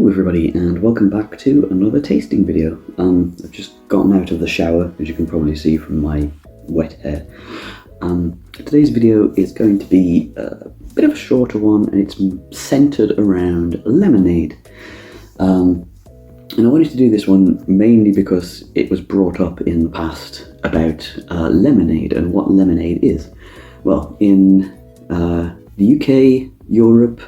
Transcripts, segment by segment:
Hello everybody and welcome back to another tasting video. I've just gotten out of the shower, as you can probably see from my wet hair. Today's video is going to be a bit of a shorter one, and it's centered around lemonade. And I wanted to do this one mainly because it was brought up in the past about lemonade and what lemonade is. Well, in the UK, Europe,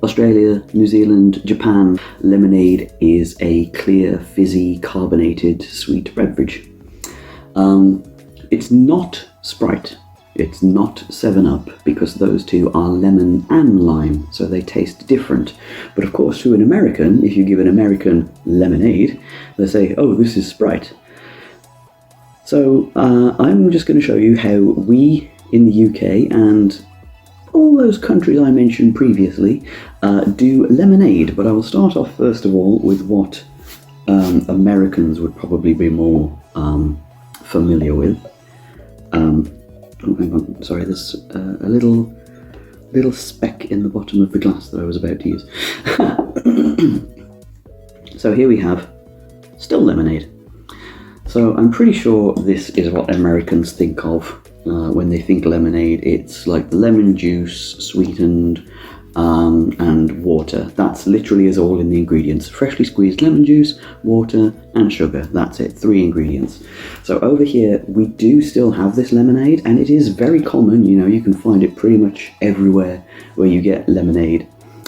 Australia, New Zealand, Japan, lemonade is a clear, fizzy, carbonated, sweet beverage. It's not Sprite, it's not 7-Up, because those two are lemon and lime, so they taste different. But of course, to an American, if you give an American lemonade, they say, oh, this is Sprite. So I'm just going to show you how we in the UK and all those countries I mentioned previously do lemonade, but I will start off first of all with what Americans would probably be more familiar with. Oh, hang on, sorry, there's a little speck in the bottom of the glass that I was about to use. So here we have still lemonade. So I'm pretty sure this is what Americans think of when they think lemonade. It's like lemon juice, sweetened, and water. That's literally is all in the ingredients. Freshly squeezed lemon juice, water, and sugar. That's it, 3 ingredients. So over here, we do still have this lemonade, and it is very common. You know, you can find it pretty much everywhere where you get lemonade.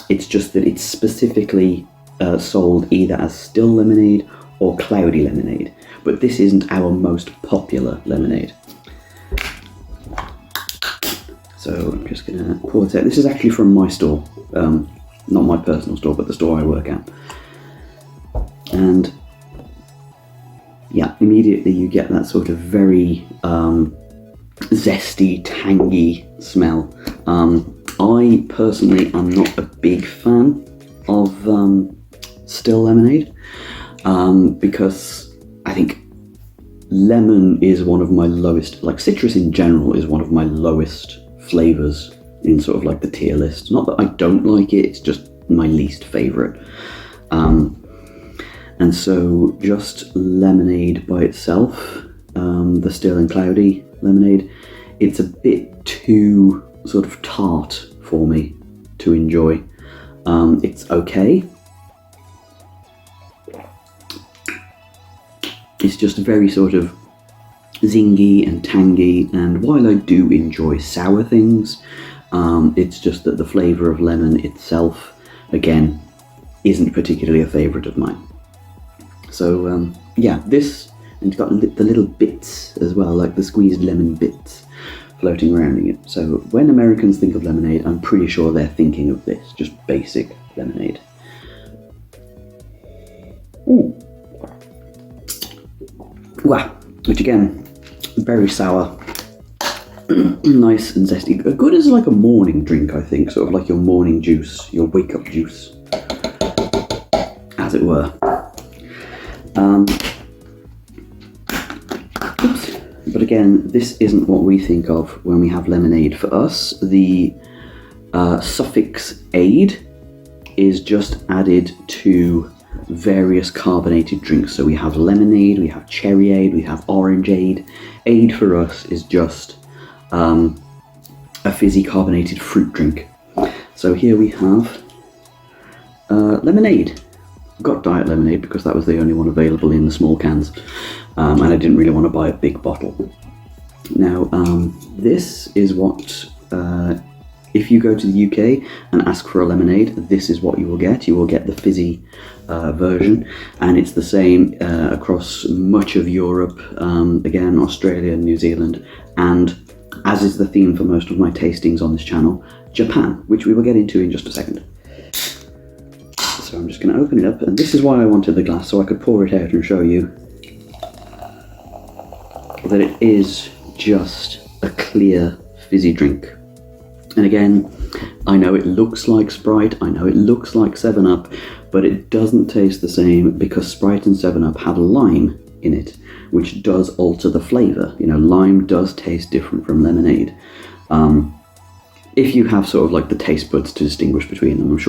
It's just that it's specifically sold either as still lemonade or cloudy lemonade. But this isn't our most popular lemonade. So I'm just going to pour this out. This is actually from my store, not my personal store, but the store I work at. And yeah, immediately you get that sort of very zesty, tangy smell. I personally am not a big fan of still lemonade because I think lemon is one of my lowest, like citrus in general is one of my lowest flavors in sort of like the tier list. Not that I don't like it, it's just my least favorite. And so just lemonade by itself, the still and cloudy lemonade, it's a bit too sort of tart for me to enjoy. It's okay. It's just very sort of zingy and tangy, and while I do enjoy sour things, it's just that the flavour of lemon itself, again, isn't particularly a favourite of mine. So yeah, this, and it's got the little bits as well, like the squeezed lemon bits floating around in it. So when Americans think of lemonade, I'm pretty sure they're thinking of this, just basic lemonade. Ooh. Wow, which again, very sour, nice and zesty. Good as like a morning drink, I think, sort of like your morning juice, your wake-up juice, as it were. Oops. But again, this isn't what we think of when we have lemonade. For us, the suffix "ade" is just added to various carbonated drinks. So we have lemonade, we have cherryade, we have orangeade. Ade for us is just a fizzy carbonated fruit drink. So here we have lemonade. Got diet lemonade because that was the only one available in the small cans, and I didn't really want to buy a big bottle. Now this is what if you go to the UK and ask for a lemonade, this is what you will get. You will get the fizzy version, and it's the same across much of Europe, again, Australia, New Zealand, and as is the theme for most of my tastings on this channel, Japan, which we will get into in just a second. So I'm just going to open it up, and this is why I wanted the glass, so I could pour it out and show you that it is just a clear, fizzy drink. And again, I know it looks like Sprite, I know it looks like 7-Up, but it doesn't taste the same because Sprite and 7-Up have lime in it, which does alter the flavour. You know, lime does taste different from lemonade. If you have sort of like the taste buds to distinguish between them, I'm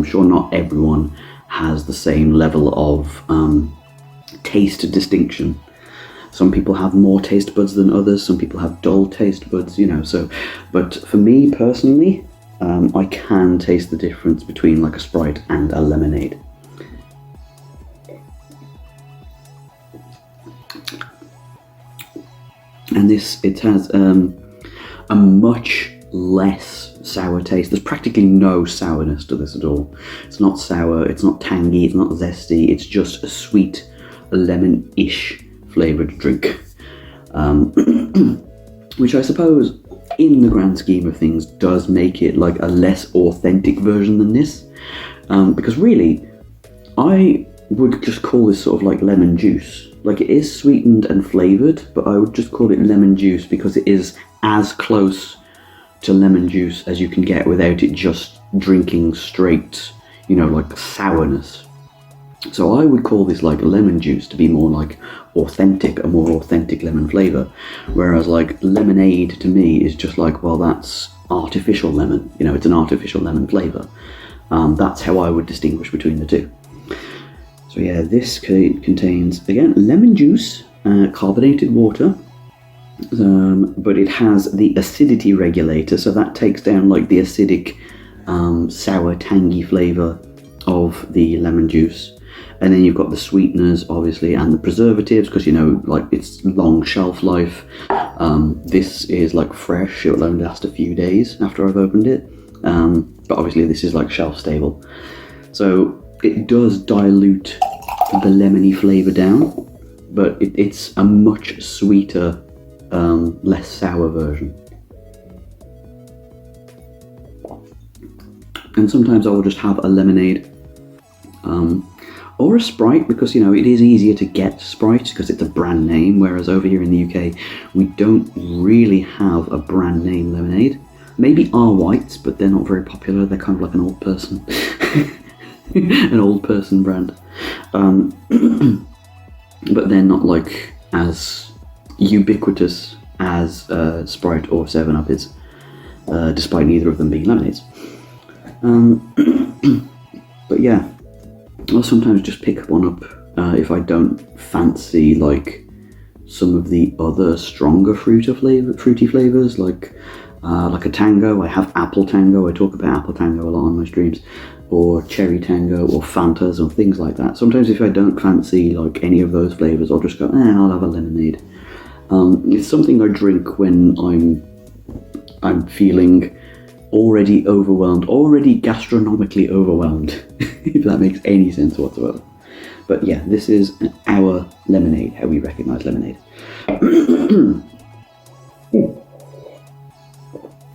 sure not everyone has the same level of taste distinction. Some people have more taste buds than others. Some people have dull taste buds, so, but for me personally, I can taste the difference between like a Sprite and a lemonade. And it has a much less sour taste. There's practically no sourness to this at all. It's not sour, it's not tangy, it's not zesty, it's just a sweet, lemon-ish flavoured drink. Which I suppose, in the grand scheme of things, does make it like a less authentic version than this. Because really, I would just call this sort of like lemon juice. Like, it is sweetened and flavoured, but I would just call it lemon juice because it is as close to lemon juice as you can get without it just drinking straight, like sourness. So I would call this like lemon juice to be more like authentic, a more authentic lemon flavour. Whereas like lemonade to me is just like, well, that's artificial lemon. It's an artificial lemon flavour. That's how I would distinguish between the two. So yeah, this contains, again, lemon juice, carbonated water, but it has the acidity regulator, so that takes down like the acidic, sour, tangy flavour of the lemon juice. And then you've got the sweeteners, obviously, and the preservatives, because, like, it's long shelf life. This is like fresh, it will only last a few days after I've opened it. But obviously this is like shelf stable. So it does dilute the lemony flavour down, but it's a much sweeter, less sour version. And sometimes I will just have a lemonade, or a Sprite, because it is easier to get Sprite because it's a brand name, whereas over here in the UK we don't really have a brand name lemonade. Maybe our whites, but they're not very popular. They're kind of like an old person an old person brand, but they're not like as ubiquitous as Sprite or 7-Up is, despite neither of them being lemonades. But yeah, I'll sometimes just pick one up if I don't fancy like some of the other stronger fruity flavors, like a tango. I have apple tango. I talk about apple tango a lot on my streams, or cherry tango, or Fantas, or things like that. Sometimes if I don't fancy like any of those flavors, I'll just go, I'll have a lemonade. It's something I drink when I'm feeling already overwhelmed, already gastronomically overwhelmed, if that makes any sense whatsoever. But yeah, this is our lemonade, how we recognise lemonade.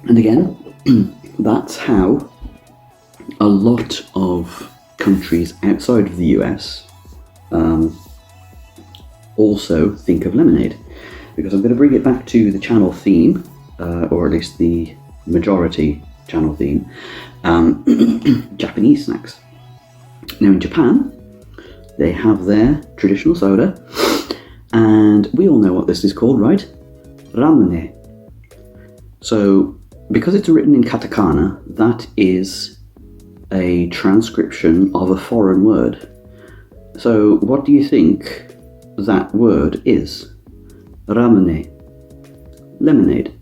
And again, that's how a lot of countries outside of the US also think of lemonade. Because I'm going to bring it back to the channel theme, or at least the majority channel theme, Japanese snacks. Now in Japan, they have their traditional soda, and we all know what this is called, right? Ramune. So, because it's written in katakana, that is a transcription of a foreign word. So, what do you think that word is? Ramune. Lemonade.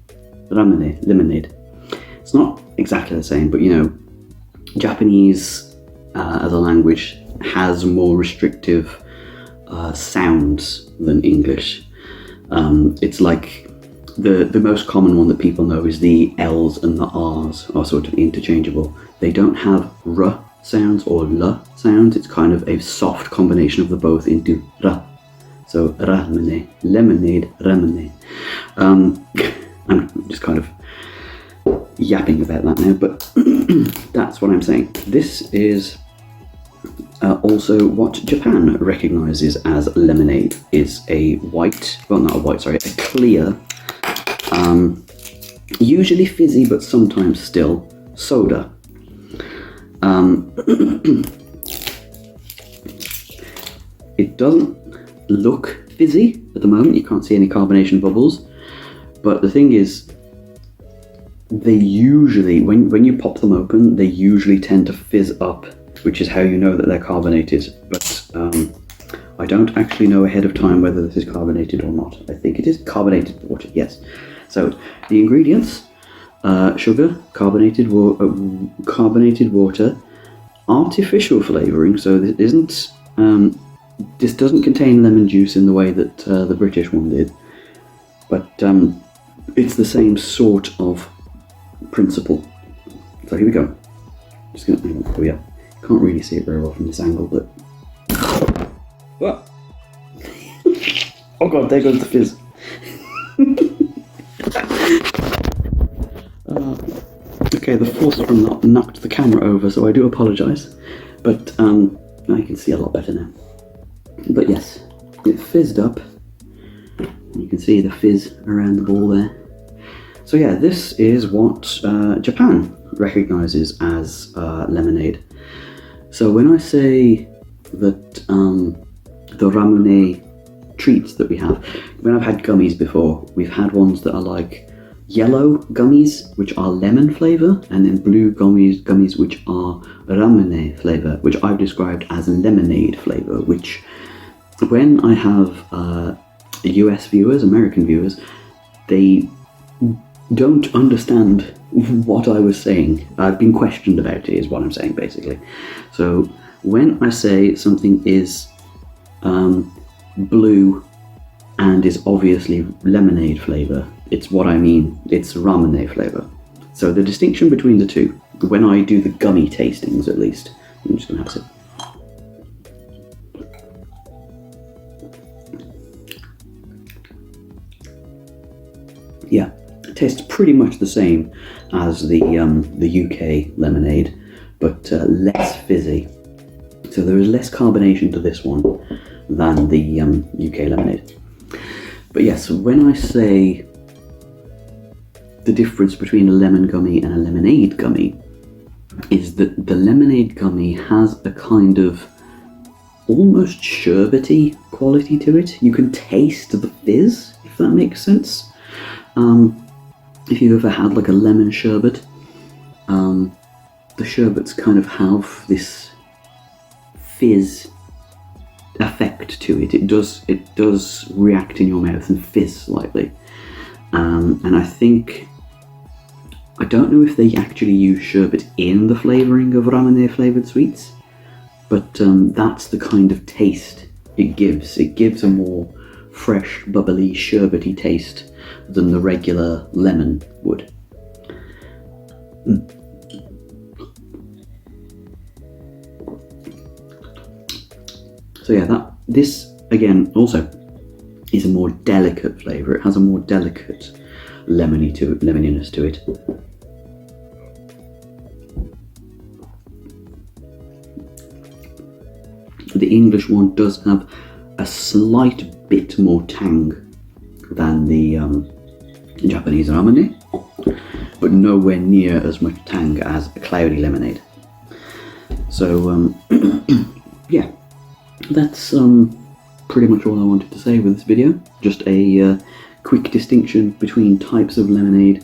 Ramune. Lemonade. It's not exactly the same, but Japanese as a language has more restrictive sounds than English. It's like the most common one that people know is the L's and the R's are sort of interchangeable. They don't have R sounds or L sounds. It's kind of a soft combination of the both into Ra. So ramune, lemonade, ramune. I'm just kind of yapping about that now, but that's what I'm saying. This is also what Japan recognises as lemonade, is a clear, usually fizzy but sometimes still, soda. It doesn't look fizzy at the moment, you can't see any carbonation bubbles, but the thing is, they usually, when you pop them open, they usually tend to fizz up which is how you know that they're carbonated. But I don't actually know ahead of time whether this is carbonated or not. I think it is carbonated water, yes. So the ingredients: sugar, carbonated water, artificial flavouring. So this isn't. This doesn't contain lemon juice in the way that the British one did, but it's the same sort of principle. So here we go. Just gonna hang on. Oh yeah, can't really see it very well from this angle, but what? Oh god, there goes the fizz. Okay, the force from that knocked the camera over, so I do apologise, but now you can see a lot better now. But yes, it fizzed up. You can see the fizz around the ball there. So yeah, this is what Japan recognises as lemonade. So when I say that the ramune treats that we have, when I've had gummies before, we've had ones that are like yellow gummies, which are lemon flavour, and then blue gummies which are ramune flavour, which I've described as lemonade flavour, which when I have US viewers, American viewers, they don't understand what I was saying. I've been questioned about it, is what I'm saying, basically. So when I say something is blue and is obviously lemonade flavour, it's what I mean. It's ramune flavour. So the distinction between the two, when I do the gummy tastings at least, I'm just going to have a sip. Yeah, it tastes pretty much the same as the UK lemonade, but less fizzy. So there is less carbonation to this one than the UK lemonade. But yes, when I say the difference between a lemon gummy and a lemonade gummy is that the lemonade gummy has a kind of almost sherbety quality to it. You can taste the fizz, if that makes sense. If you've ever had like a lemon sherbet, the sherbets kind of have this fizz effect to it. It does react in your mouth and fizz slightly. And I don't know if they actually use sherbet in the flavouring of ramune flavoured sweets, but that's the kind of taste it gives. It gives a more fresh, bubbly, sherbety taste than the regular lemon would. So yeah, this again also is a more delicate flavour. It has a more delicate lemoniness to it. The English one does have a slight bit more tang than the Japanese ramune, but nowhere near as much tang as a cloudy lemonade. So yeah, that's pretty much all I wanted to say with this video. Just a quick distinction between types of lemonade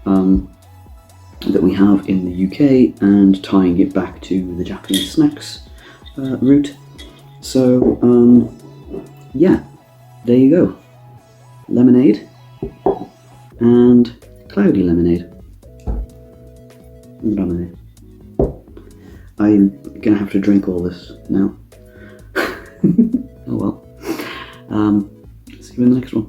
that we have in the UK and tying it back to the Japanese snacks route. So yeah, there you go. Lemonade and cloudy lemonade. And ramune. I'm gonna have to drink all this now. Oh well. See you in the next one.